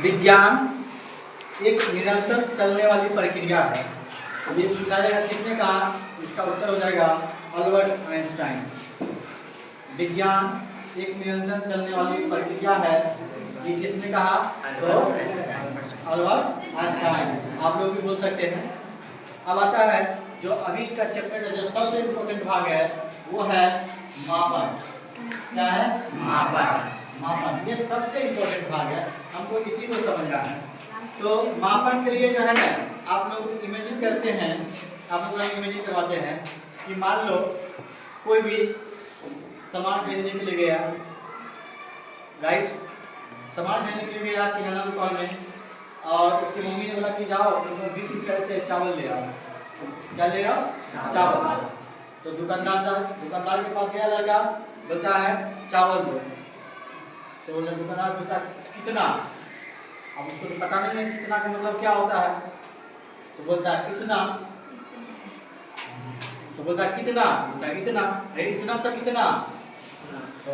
विज्ञान एक निरंतर चलने वाली प्रक्रिया है। ये पूछा जाएगा किसने कहा, इसका उत्तर हो जाएगा अल्बर्ट आइंस्टाइन। विज्ञान एक निरंतर चलने वाली प्रक्रिया है, ये किसने कहा, तो अल्बर्ट आइंस्टाइन। आप लोग भी बोल सकते हैं। अब आता है जो अभी का चैप्टर का जो सबसे इम्पोर्टेंट भाग है वो है मापन। क्या है, मापन। मापन ये सबसे इम्पोर्टेंट भाग है, हमको इसी को समझना है। तो मापन के लिए जो है ना, आप लोग इमेजिन करते हैं, आप लोग इमेजिन करवाते हैं कि मान लो कोई भी सामान खरीदने के लिए गया, राइट, सामान खरीदने के लिए गया किराना दुकान में, और उसकी मम्मी ने बोला कि जाओ 20 रुपये के चावल ले आओ। क्या ले आओ, चावल। तो दुकानदार के पास गया लड़का, बोलता है चावल दो। तो दुकानदार पूछता कितना, अब उसको तो पता नहीं है कितना का मतलब क्या होता है, तो बोलता है कितना, तो बोलता है कितना, बोलता है इतना। अरे इतना तो कितना, तो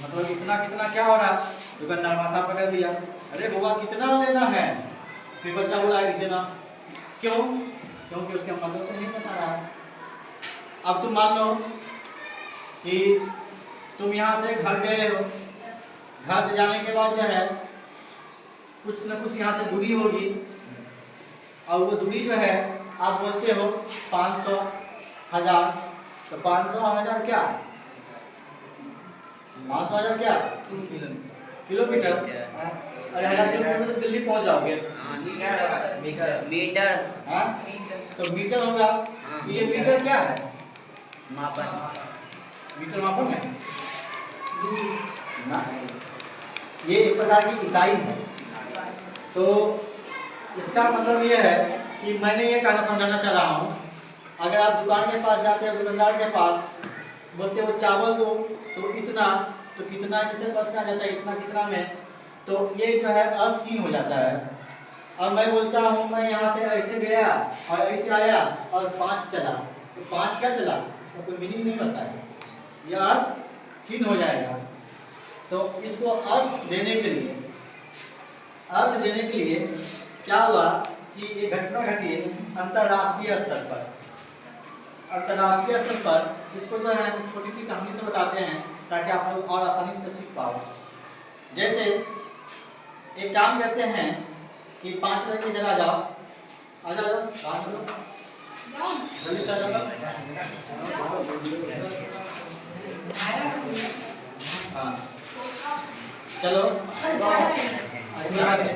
मतलब इतना कितना क्या हो रहा। दुकानदार माथा पकड़ लिया, अरे बाबा कितना लेना है। फिर बच्चा बोला इतना। क्यों, क्योंकि उसके मतलब नहीं बता रहा है। अब तुम मान लो कि तुम यहाँ से घर गए हो, घर से जाने के बाद जो है कुछ न कुछ यहाँ से दूरी होगी, और वो दूरी जो है आप बोलते हो 500 1000। तो 500 1000 क्या, 500 1000 क्या, किलोमीटर। अरे 1000 किलोमीटर तो दिल्ली पहुँच जाओगे। मीटर। हाँ, तो मीटर होगा। ये मीटर क्या है, मापन। मीटर मापन है ना, ये एक प्रकार की इकाई है। तो इसका मतलब ये है कि मैंने ये कहना समझाना चाह रहा हूँ, अगर आप दुकान के पास जाते हो, दुकानदार के पास बोलते हो चावल दो, तो इतना, तो कितना जैसे प्रश्न आ जाता है इतना कितना में, तो ये जो है अर्थहीन हो जाता है। और मैं बोलता हूँ मैं यहाँ से ऐसे गया और ऐसे आया और 5 चला, तो 5 क्या चला, इसका कोई मीनिंग नहीं होता है, यह अर्थहीन हो जाएगा। तो इसको अर्थ देने के लिए क्या हुआ कि एक घटना घटी अंतर्राष्ट्रीय स्तर पर। अंतर्राष्ट्रीय स्तर पर इसको जो है छोटी सी कहानी से बताते हैं ताकि आप लोग और आसानी से सीख पाओ। जैसे एक काम करते हैं कि 5 लड़के जरा जाओ, आ जाओ 5 लोग जल्दी से आ जाओ। हाँ चलो,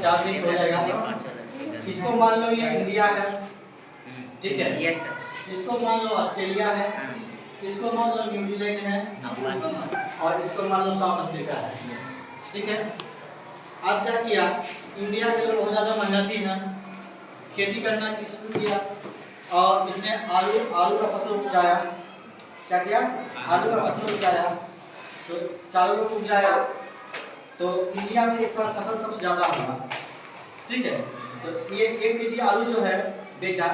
4 से हो जाएगा। इसको मान लो ये इंडिया है, ठीक है, यस सर। इसको मान लो ऑस्ट्रेलिया है, इसको मान लो न्यूजीलैंड है, और इसको मान लो साउथ अफ्रीका है, ठीक है। अब क्या किया, इंडिया के लोग बहुत ज़्यादा मेहनती हैं, खेती करना शुरू किया, और इसने आलू का फसल उपजाया। क्या किया, आलू का फसल उपजाया, तो चारों लोग उपजाया, तो इंडिया में एक फसल सबसे ज़्यादा हुआ, ठीक है। तो ये 1 केजी आलू जो है बेचा,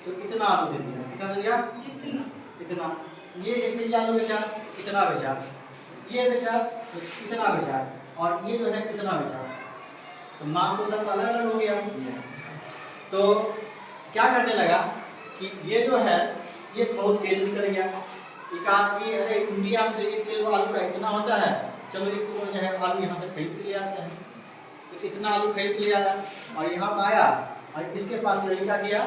तो इतना आलू दे दिया, कितना दे दिया, इतना। ये 1 केजी आलू बेचा, इतना बेचा, ये बेचा तो इतना बेचा, और ये जो है कितना बेचा, तो माप तो सब अलग अलग हो गया। तो क्या करने लगा कि ये जो है ये बहुत तेज निकल गया। ये कहा कि अरे इंडिया में 1 किलो आलू का इतना होता है, चलो 1 किलो जो है आलू यहाँ से खरीद के ले आते हैं। तो इतना आलू खरीद के ले आया और यहाँ पर आया, और इसके पास यही क्या किया,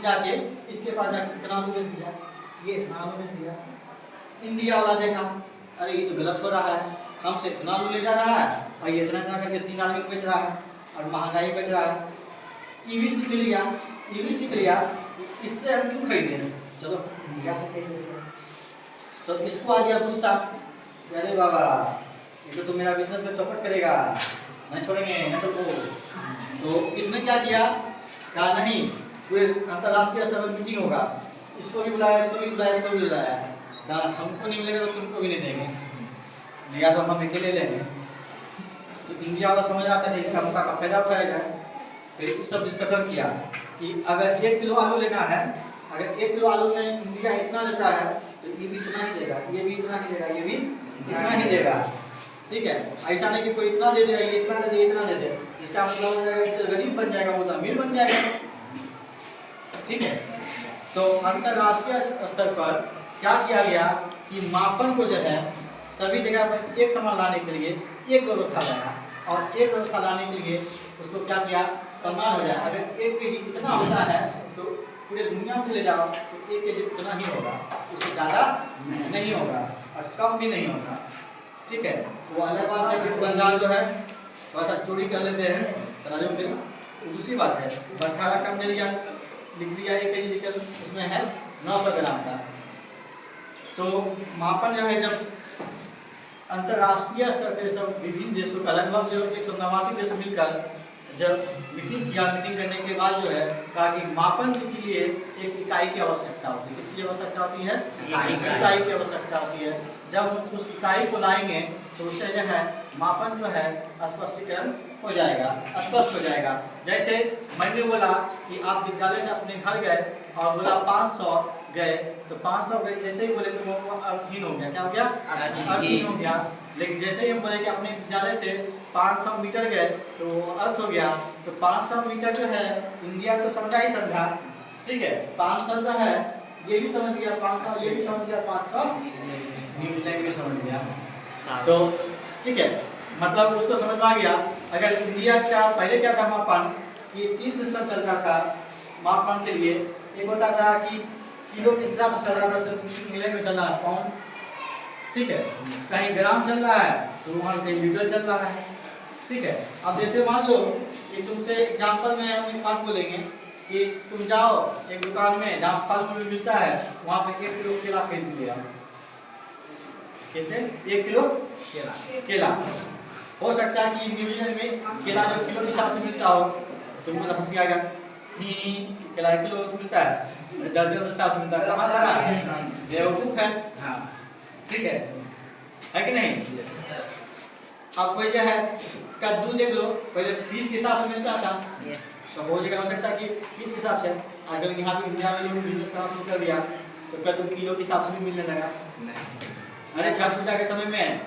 जाके इसके पास जाके इतना आलू बेच दिया, ये इतना आलू बेच दिया। इंडिया वाला देखा, अरे ये तो गलत हो रहा है, हमसे इतना आलू ले जा रहा है और ये इतना करके 3 आदमी को बेच रहा है, और महंगाई बेच रहा है। ये भी सीख लिया, इससे हम क्यों खरीदें, चलो इंडिया से खरीद लेते हैं। तो इसको आ गया गुस्सा, अरे बाबा ये तो मेरा बिजनेस में चौपट करेगा, नहीं छोड़ेंगे, नहीं छोड़ो। तो इसने क्या किया, कहा नहीं, कोई अंतर्राष्ट्रीय स्तर पर मीटिंग होगा, इसको भी बुलाया, इसको भी बुलाया, इसको भी बुलाया, कहा हमको नहीं मिलेगा तो तुमको भी नहीं देंगे, या तो हम अकेले लेंगे। तो इंडिया वाला समझ आता है इसका मौका का फायदा उठाएगा। फिर ये सब डिस्कशन किया कि अगर 1 किलो आलू लेना है, अगर 1 किलो आलू में इंडिया इतना देता है, तो ये भी इतना ही देगा, ये भी इतना ही देगा, ये भी इतना ही देगा, ठीक है, ऐसा नहीं कि कोई इतना दे दे, ये इतना दे दे, इतना दे दे, इसका मतलब हो जाएगा कि गरीब बन जाएगा, वो तो अमीर बन जाएगा। ठीक है, तो अंतरराष्ट्रीय स्तर पर क्या किया गया कि मापन को जो है सभी जगह पर एक समान लाने के लिए एक व्यवस्था लाया, और एक व्यवस्था लाने के लिए उसको क्या किया, समान हो जाए। अगर 1 केजी इतना होता है तो पूरे दुनिया में चले जाओ तो 1 केजी उतना ही होगा, उससे ज़्यादा नहीं होगा और कम भी नहीं होगा। ठीक है, वो अलग बात है कि बंगाल जो है थोड़ा सा चोरी कर लेते हैं, राजू फिर दूसरी बात है। बटखारा कम ले लिया, लिख दिया 1 केजी निकल, उसमें है 900 ग्राम का। तो मापन जो है जब अंतर्राष्ट्रीय स्तर पर सब विभिन्न देशों का लगभग जो 189 देश मिलकर जब मीटिंग किया, मीटिंग करने के बाद जो है कहा कि मापन के लिए एक इकाई की आवश्यकता होती है। किसकी आवश्यकता होती है? इकाई की आवश्यकता होती है। जब हम उस इकाई को लाएंगे तो उससे जो है मापन जो है स्पष्टीकरण हो जाएगा, स्पष्ट हो जाएगा। जैसे मैंने बोला कि आप विद्यालय से अपने घर गए और बोला 500 गए, तो 500 गए जैसे ही बोले तो वो अर्थहीन हो गया। क्या हो गया? अर्थहीन हो गया। लेकिन जैसे ही हम बोले कि अपने विद्यालय से 500 मीटर गए तो अर्थ हो गया। तो 500 मीटर जो है इंडिया तो समझा ही समझा, ठीक है, 500 जो है ये भी समझ गया, 500 ये भी समझ गया, 500 भी समझ गया। तो ठीक है, मतलब उसको समझ में आ गया। अगर इंडिया का पहले क्या था मापन, कि 3 सिस्टम चलता था मापन के लिए। एक होता था कि किलो के हिसाब से चल रहा था, तो इंग्लैंड में चल रहा है पाउंड, ठीक है, कहीं ग्राम चल रहा है तो वहाँ कहीं लीटर चल रहा है। ठीक है, अब जैसे मान लो कि तुमसे एग्जाम्पल में हम एक बात बोलेंगे कि तुम जाओ एक दुकान में जहाँ फल मूल मिलता है, वहाँ पे 1 किलो केला खरीद लिया। कैसे? 1 किलो केला। हो सकता है कि न्यूजीलैंड में केला जो किलो के हिसाब से मिलता हो, तुमको तो हंसी आ गया, केला 1 किलो मिलता है, दर्जन के हिसाब से मिलता है, कहाँ लगा? बेवकूफ है। हाँ, ठीक है कि नहीं? अब कोई जो है कद्दू देख लो, पहले 20 के हिसाब से मिलता था, तो वो जगह हो सकता है कि 20 के हिसाब से। आजकल यहाँ पे इंडिया में लोग बिजनेस करना शुरू कर दिया, तो कद्दू किलो के हिसाब से भी मिलने लगा। अरे छठ पूजा के समय में,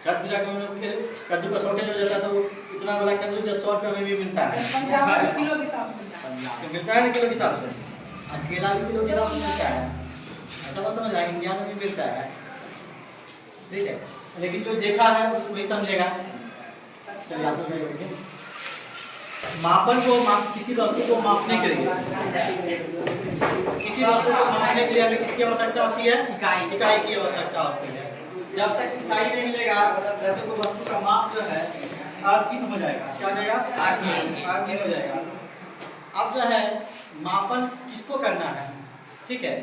छठ पूजा के समय में फिर कद्दू का शॉर्टेज हो जाता, तो इतना बड़ा कद्दू जो 100 रुपये में भी मिलता है, किलो के हिसाब से मिलता है ना, किलो के हिसाब से। और केला भी किलो के हिसाब से मिलता है, ऐसा मत समझ रहा है, इंडिया में भी मिलता है। ठीक है, लेकिन जो देखा है वही समझेगा। चलिए आप लोग देखिए, मापन को किसी वस्तु को मापने के लिए, किसी वस्तु को मापने के लिए हमें किसकी आवश्यकता होती है? इकाई की आवश्यकता होती है। जब तक इकाई नहीं मिलेगा तब तक वो वस्तु का माप जो है अर्थहीन हो जाएगा। क्या हो जाएगा? अर्थहीन हो जाएगा। अब जो है मापन किसको करना है? ठीक है,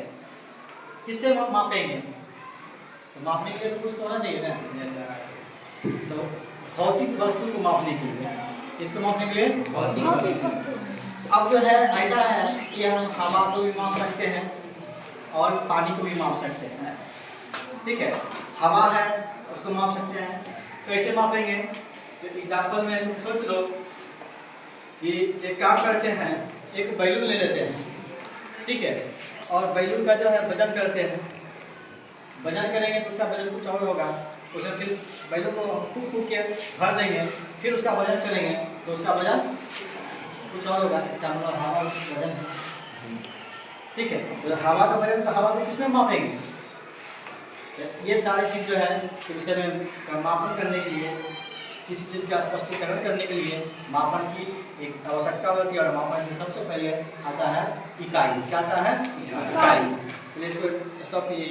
किससे हम मापेंगे? तो मापने के लिए तो कुछ तो होना चाहिए ना। तो भौतिक वस्तु को मापने के लिए, इसको मापने के लिए अब जो है ऐसा है कि हम हवा को भी माप सकते हैं और पानी को भी माप सकते हैं। ठीक है, हवा है उसको माप सकते हैं। कैसे मापेंगे? एग्जाम्पल में तुम सोच लो कि एक काम करते हैं, एक बैलून ले लेते हैं, ठीक है, और बैलून का जो है वजन करते हैं। वजन करेंगे तो उसका वजन कुछ और होगा, उसमें फिर बैलून को फूक फूक के भर देंगे, फिर उसका वजन करेंगे तो उसका वजन कुछ और होगा। इसका मतलब हवा वजन है। ठीक है, तो हवा का वजन तो हवा को किसमें मापेंगे? ये सारी चीज़ जो है विषय में मापन करने के लिए, किसी चीज़ का स्पष्टीकरण करने के लिए मापन की एक आवश्यकता होती है। और मापन में सबसे पहले आता है इकाई। क्या आता है? इकाई। चलिए इसको स्टॉप कीजिए।